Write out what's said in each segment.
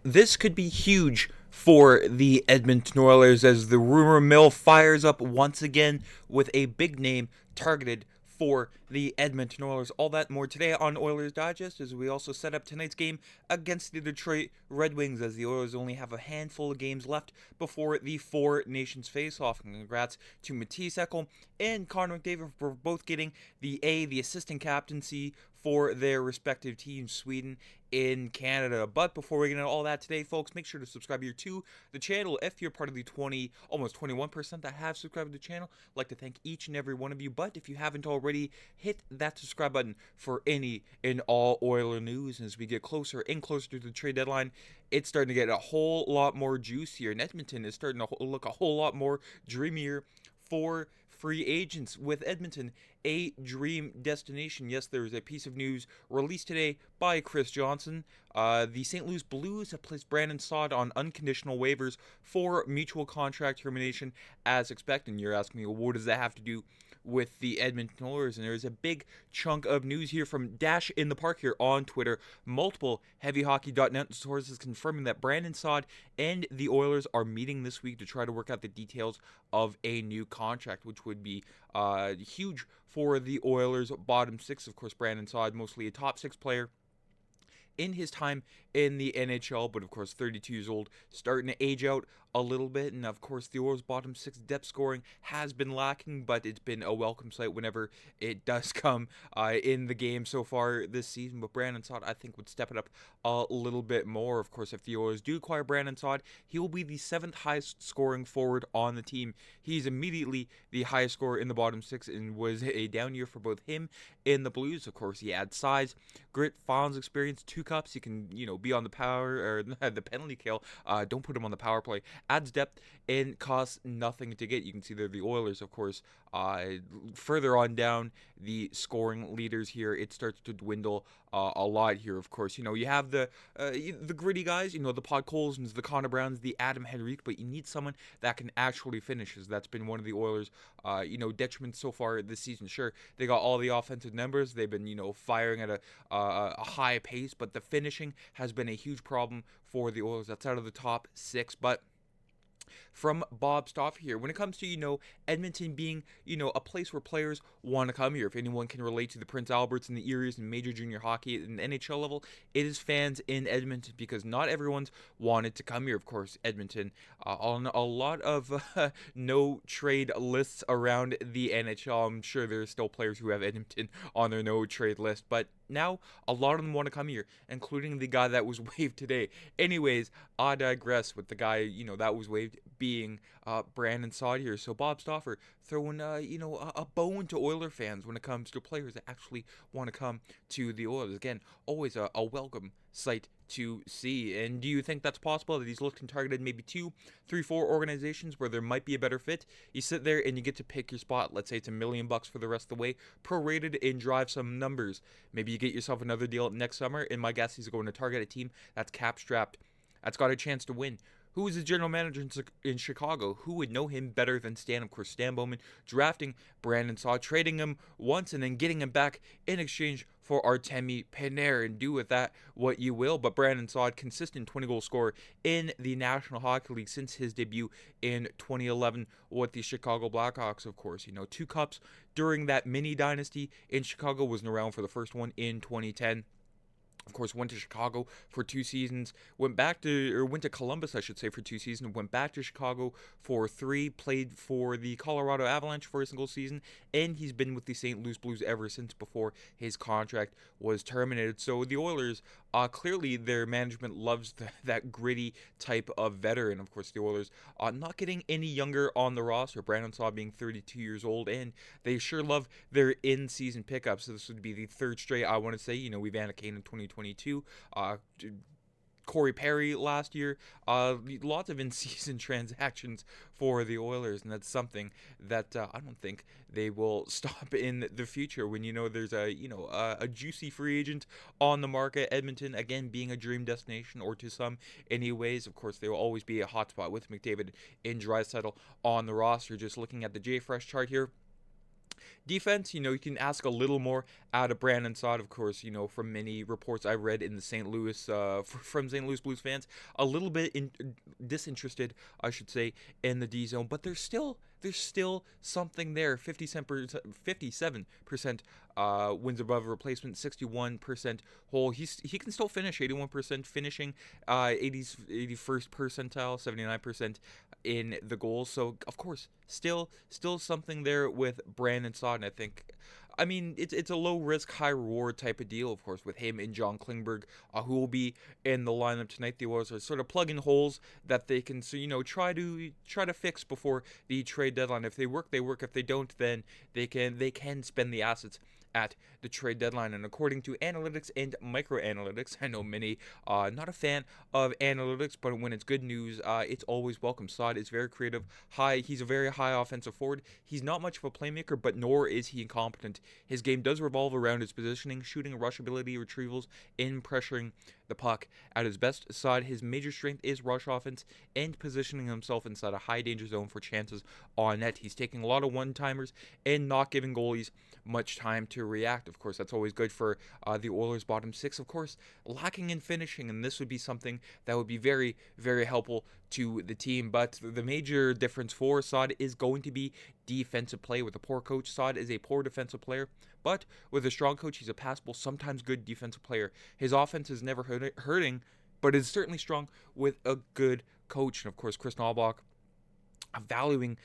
This could be huge for the Edmonton Oilers as the rumor mill fires up once again with a big name targeted for the Edmonton Oilers. All that and more today on Oilers Digest as we also set up tonight's game against the Detroit Red Wings as the Oilers only have a handful of games left before the Four Nations face-off. And congrats to Matisse Ekholm and Connor McDavid for both getting the assistant captaincy for their respective teams, Sweden in Canada. But before we get into all that today, folks, make sure to subscribe here to the channel if you're part of the almost 21% that have subscribed to the channel. I'd like to thank each and every one of you. But if you haven't already, hit that subscribe button for any and all Oiler news. And as we get closer and closer to the trade deadline, it's starting to get a whole lot more juicier. And Edmonton is starting to look a whole lot more dreamier for free agents, with Edmonton a dream destination. Yes, there is a piece of news released today by Chris Johnson. The St. Louis Blues have placed Brandon Saad on unconditional waivers for mutual contract termination as expected. And you're asking me, well, what does that have to do with the Edmonton Oilers? And there's a big chunk of news here from Dash in the Park here on Twitter. Multiple HeavyHockey.net sources confirming that Brandon Saad and the Oilers are meeting this week to try to work out the details of a new contract, which would be huge for the Oilers' bottom six. Of course, Brandon Saad, mostly a top six player in his time in the NHL, but of course 32 years old, starting to age out a little bit. And of course the Oilers' bottom six depth scoring has been lacking, but it's been a welcome sight whenever it does come in the game so far this season. But Brandon Saad, I think, would step it up a little bit more. Of course, if the Oilers do acquire Brandon Saad, he will be the 7th highest scoring forward on the team. He's immediately the highest scorer in the bottom six and was a down year for both him and the Blues. Of course, he adds size, grit, Fonz experience, 2 cups. He can, be on the power or the penalty kill. Don't put him on the power play. Adds depth and costs nothing to get. You can see there the Oilers, of course, further on down the scoring leaders here, it starts to dwindle a lot here. Of course, you have the gritty guys, the Podkolzins, the Connor Browns, the Adam Henrique, but you need someone that can actually finish, as that's been one of the Oilers, detriments so far this season. Sure, they got all the offensive numbers. They've been, firing at a high pace, but the finishing has been a huge problem for the Oilers. That's out of the top six, but from Bob Stauffer here, when it comes to, Edmonton being, a place where players want to come here. If anyone can relate to the Prince Alberts and the Eries and major junior hockey at an NHL level, it is fans in Edmonton, because not everyone's wanted to come here. Of course, Edmonton on a lot of no trade lists around the NHL. I'm sure there's still players who have Edmonton on their no trade list, but now a lot of them want to come here, including the guy that was waived today. Anyways, I digress with the guy, that was waived being Brandon Saad here. So Bob Stauffer throwing, a bone to Oiler fans when it comes to players that actually want to come to the Oilers. Again, always a welcome sight to see. And do you think that's possible, that he's looking targeted maybe 2, 3, 4 organizations where there might be a better fit? You sit there and you get to pick your spot. Let's say it's $1 million for the rest of the way, prorated, and drive some numbers. Maybe you get yourself another deal next summer, and my guess he's going to target a team that's cap strapped, that's got a chance to win. Who is the general manager in Chicago? Who would know him better than Stan? Of course, Stan Bowman drafting Brandon Saad, trading him once, and then getting him back in exchange for Artemi Panarin. And do with that what you will. But Brandon Saad, consistent 20-goal scorer in the National Hockey League since his debut in 2011 with the Chicago Blackhawks. Of course, 2 cups during that mini dynasty in Chicago. Wasn't around for the first one in 2010. Of course, went to Chicago for 2 seasons, went to Columbus, I should say, for 2 seasons, went back to Chicago for 3, played for the Colorado Avalanche for a single season, and he's been with the St. Louis Blues ever since before his contract was terminated. So the Oilers, clearly their management loves that gritty type of veteran. Of course, the Oilers not getting any younger on the roster, Brandon Saad being 32 years old, and they sure love their in-season pickups. So this would be the 3rd straight, I want to say, Evander Kane in 2022, Corey Perry last year, lots of in-season transactions for the Oilers, and that's something that I don't think they will stop in the future. When there's a juicy free agent on the market, Edmonton again being a dream destination, or to some anyways. Of course, there will always be a hotspot with McDavid and Draisaitl on the roster. Just looking at the JFresh chart here, Defense, you can ask a little more out of Brandon Saad, of course, from many reports I read in the St. Louis, from St. Louis Blues fans, a little bit disinterested, I should say, in the D zone, but there's still something there. 57% wins above replacement, 61% whole. He can still finish, 81% finishing, 81st percentile, 79% in the goals. So of course, still something there with Brandon Saad. And I mean, it's a low risk, high reward type of deal, of course, with him and John Klingberg, who will be in the lineup tonight. The Oilers are sort of plugging holes that they can, try to fix before the trade deadline. If they work, they work. If they don't, then they can spend the assets at the trade deadline. And according to analytics and micro analytics, I know many not a fan of analytics, but when it's good news, it's always welcome. Saad is very creative. He's a very high offensive forward. He's not much of a playmaker, but nor is he incompetent. His game does revolve around his positioning, shooting, rush ability, retrievals, and pressuring the puck. At his best, Saad, his major strength is rush offense and positioning himself inside a high danger zone for chances on net. He's taking a lot of one-timers and not giving goalies much time to react. Of course, that's always good for the Oilers' bottom six. Of course, lacking in finishing, and this would be something that would be very, very helpful to the team. But the major difference for Saad is going to be defensive play. With a poor coach, Saad is a poor defensive player, but with a strong coach, he's a passable, sometimes good defensive player. His offense is never hurting, but is certainly strong with a good coach. And of course, Kris Knoblauch valuing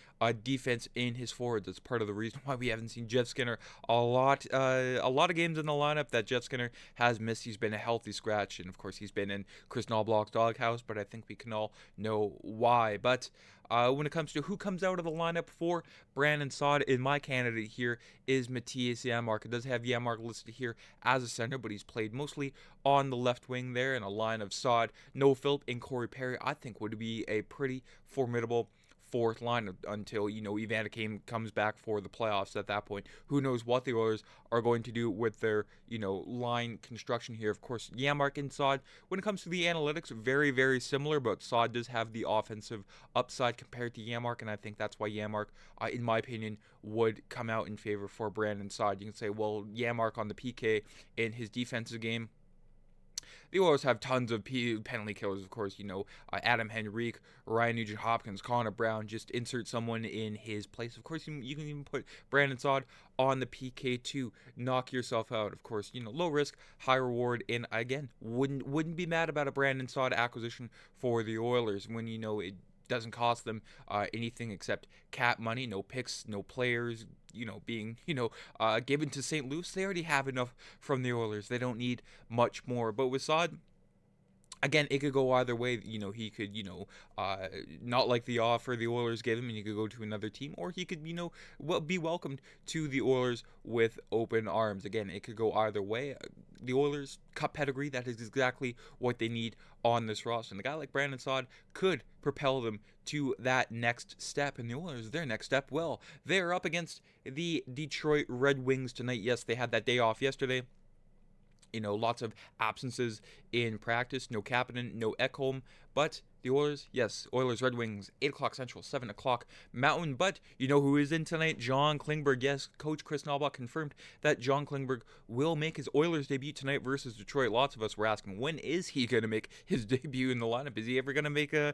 defense in his forwards. That's part of the reason why we haven't seen Jeff Skinner a lot of games in the lineup that Jeff Skinner has missed. He's been a healthy scratch, and of course he's been in Kris Knoblauch's doghouse, but I think we can all know why. But when it comes to who comes out of the lineup for Brandon Saad, in my candidate here is Mattias Janmark. It does have Janmark listed here as a center, but he's played mostly on the left wing there in a line of Saad, Noah Philp, and Corey Perry. I think would be a pretty formidable fourth line until Evander Kane comes back for the playoffs. At that point, who knows what the Oilers are going to do with their line construction here. Of course, Janmark and Saad, when it comes to the analytics, very, very similar, but Saad does have the offensive upside compared to Janmark, and I think that's why Janmark, in my opinion, would come out in favor for Brandon Saad. You can say, well, Janmark on the PK in his defensive game. The Oilers have tons of penalty killers, of course. Adam Henrique, Ryan Nugent-Hopkins, Connor Brown. Just insert someone in his place. Of course, you can even put Brandon Saad on the PK to knock yourself out. Of course, low risk, high reward. And again, wouldn't be mad about a Brandon Saad acquisition for the Oilers when it doesn't cost them anything except cap money, no picks, no players, being given to St. Louis. They already have enough from the Oilers. They don't need much more. But with Saad, again, it could go either way. He could, not like the offer the Oilers gave him, and he could go to another team, or he could, be welcomed to the Oilers with open arms. Again, it could go either way. The Oilers cup pedigree, that is exactly what they need on this roster. And a guy like Brandon Saad could propel them to that next step. And the Oilers, their next step, well, they're up against the Detroit Red Wings tonight. Yes, they had that day off yesterday. Lots of absences in practice. No Kapanen, no Ekholm. But the Oilers, yes, Oilers, Red Wings, 8 o'clock Central, 7 o'clock Mountain. But who is in tonight? John Klingberg. Yes, Coach Kris Knoblauch confirmed that John Klingberg will make his Oilers debut tonight versus Detroit. Lots of us were asking, when is he going to make his debut in the lineup? Is he ever going to make an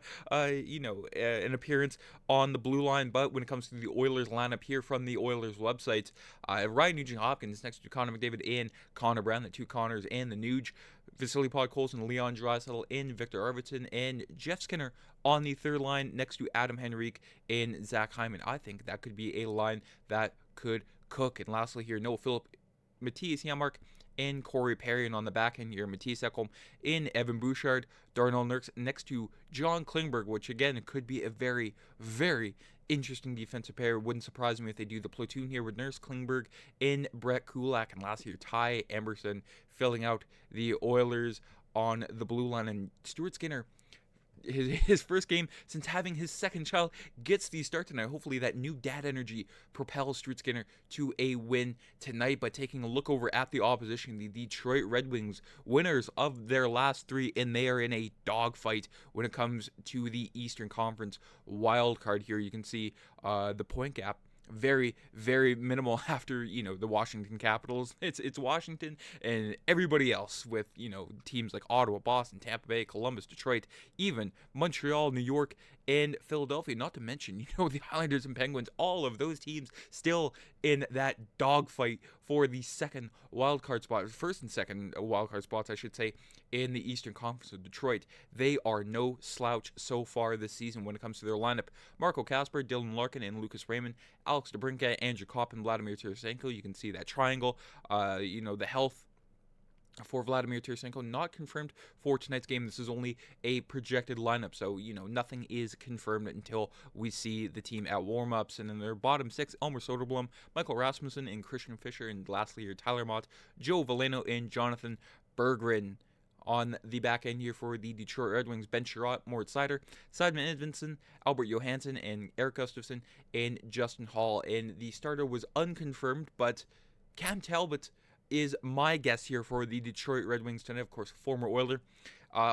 appearance on the blue line? But when it comes to the Oilers lineup here from the Oilers website, Ryan Nugent-Hopkins next to Connor McDavid and Connor Brown, the two Connors and the Nuge. Vasily Podkolzin, Leon Draisaitl, and Victor Arvidsson, and Jeff Skinner on the third line next to Adam Henrique and Zach Hyman. I think that could be a line that could cook. And lastly here, Noah Philp, Mattias Janmark, and Corey Perry. And on the back end here, Mattias Ekholm and Evan Bouchard, Darnell Nurse next to John Klingberg, which again could be a very, very interesting defensive pair. Wouldn't surprise me if they do the platoon here with Nurse, Klingberg, and Brett Kulak. And last year, Ty Emerson filling out the Oilers on the blue line. And Stuart Skinner, his first game since having his second child, gets the start tonight. Hopefully that new dad energy propels Stuart Skinner to a win tonight. But taking a look over at the opposition, the Detroit Red Wings, winners of their last three, and they are in a dogfight when it comes to the Eastern Conference wild card here. You can see the point gap very, very minimal after, the Washington Capitals. It's Washington and everybody else with, teams like Ottawa, Boston, Tampa Bay, Columbus, Detroit, even Montreal, New York, and Philadelphia. Not to mention, the Islanders and Penguins, all of those teams still in that dogfight for the second wildcard spot, first and second wildcard spots, I should say, in the Eastern Conference of Detroit. They are no slouch so far this season when it comes to their lineup. Marco Kasper, Dylan Larkin, and Lucas Raymond, Alex DeBrincat, Andrew Kopp, and Vladimir Tarasenko. You can see that triangle. The health for Vladimir Tarasenko not confirmed for tonight's game. This is only a projected lineup, so nothing is confirmed until we see the team at warm-ups. And then their bottom six: Elmer Soderblom, Michael Rasmussen, and Christian Fischer. And lastly, your Tyler Mott, Joe Veleno, and Jonathan Berggren. On the back end here for the Detroit Red Wings: Ben Sherratt, Moritz Seider, Simon Edvinsson, Albert Johansson, and Eric Gustafsson, and Justin Hall. And the starter was unconfirmed, but Cam Talbot is my guess here for the Detroit Red Wings tonight. Of course, former Oiler,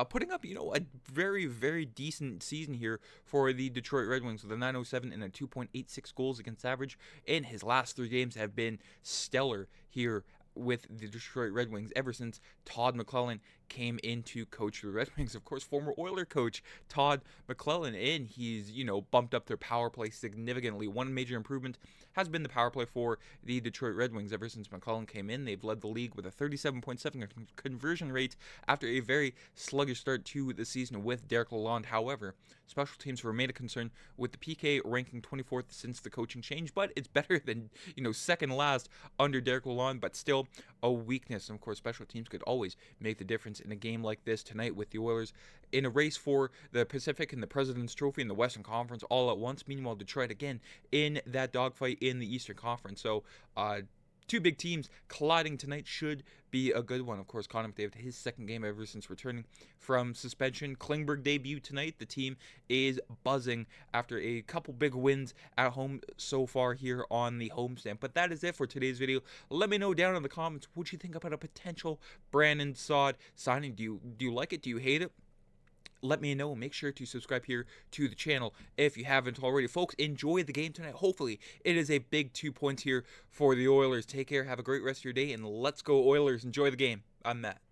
putting up, a very, very decent season here for the Detroit Red Wings with a .907 and a 2.86 goals against average. And his last 3 games have been stellar here with the Detroit Red Wings ever since Todd McLellan came in to coach the Red Wings. Of course, former Oiler coach Todd McLellan, and he's, bumped up their power play significantly. One major improvement has been the power play for the Detroit Red Wings ever since McLellan came in. They've led the league with a 37.7 conversion rate after a very sluggish start to the season with Derek Lalonde. However, special teams remain a concern, with the PK ranking 24th since the coaching change, but it's better than, second last under Derek Lalonde, but still a weakness. And of course, special teams could always make the difference in a game like this tonight, with the Oilers in a race for the Pacific and the President's Trophy in the Western Conference all at once. Meanwhile, Detroit again in that dogfight in the Eastern Conference. So, two big teams colliding tonight should be a good one. Of course, Connor McDavid, his second game ever since returning from suspension. Klingberg debut tonight. The team is buzzing after a couple big wins at home so far here on the homestand. But that is it for today's video. Let me know down in the comments what you think about a potential Brandon Saad signing. Do you like it? Do you hate it? Let me know. Make sure to subscribe here to the channel if you haven't already. Folks, enjoy the game tonight. Hopefully, it is a big 2 points here for the Oilers. Take care. Have a great rest of your day, and let's go Oilers. Enjoy the game. I'm Matt.